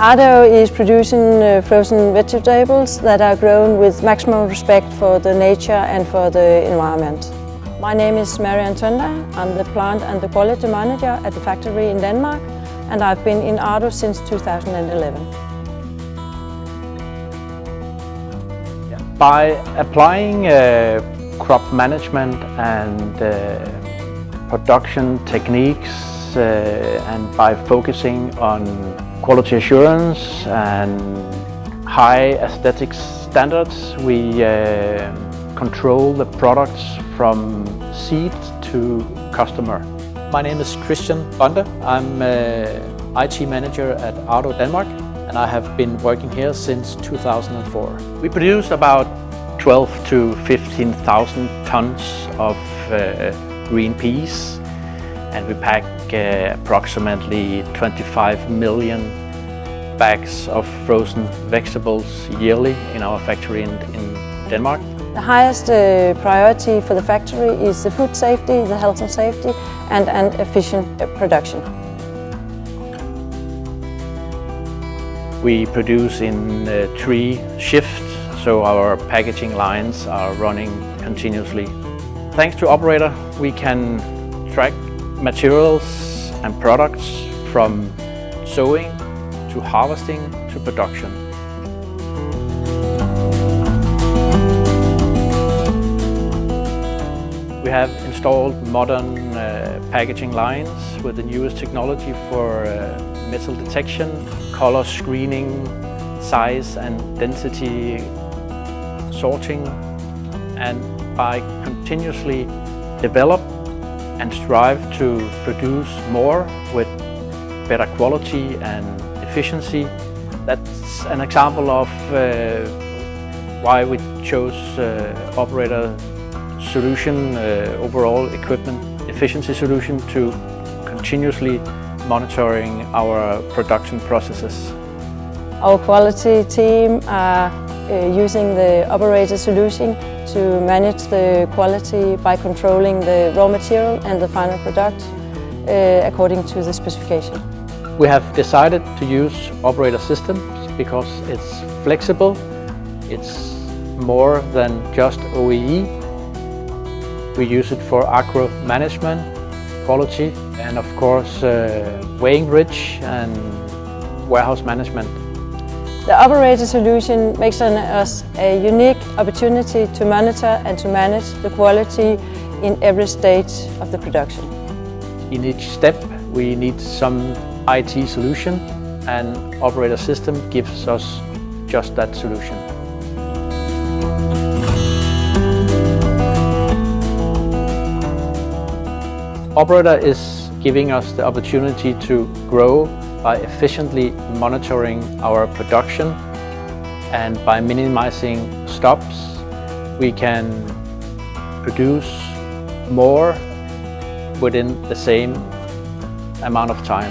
ARDO is producing frozen vegetables that are grown with maximum respect for the nature and for the environment. My name is Marianne Tønder. I'm the plant and the quality manager at the factory in Denmark, and I've been in ARDO since 2011. By applying crop management and production techniques and by focusing on quality assurance and high aesthetics standards, we control the products from seed to customer. My name is Grande. I'm IT manager at ARDO Denmark, and I have been working here since 2004. We produce about 12 to 15,000 tons of green peas, and we pack approximately 25 million bags of frozen vegetables yearly in our factory in Denmark. The highest priority for the factory is the food safety, the health and safety, and an efficient production. We produce in 3 shifts, so our packaging lines are running continuously. Thanks to operator, we can track materials and products from sowing to harvesting to production. We have installed modern packaging lines with the newest technology for metal detection, color screening, size and density sorting, and by continuously develop and strive to produce more with better quality and efficiency. That's an example of why we chose operator solution, overall equipment efficiency solution, to continuously monitoring our production processes. Our quality team are using the operator solution to manage the quality by controlling the raw material and the final product according to the specification. We have decided to use operator systems because it's flexible, it's more than just OEE. We use it for agro management, quality, and of course weighing bridge and warehouse management. The operator solution makes us a unique opportunity to monitor and to manage the quality in every stage of the production. In each step we need some IT solution, and operator system gives us just that solution. Operator is giving us the opportunity to grow by efficiently monitoring our production, and by minimizing stops we can produce more within the same amount of time.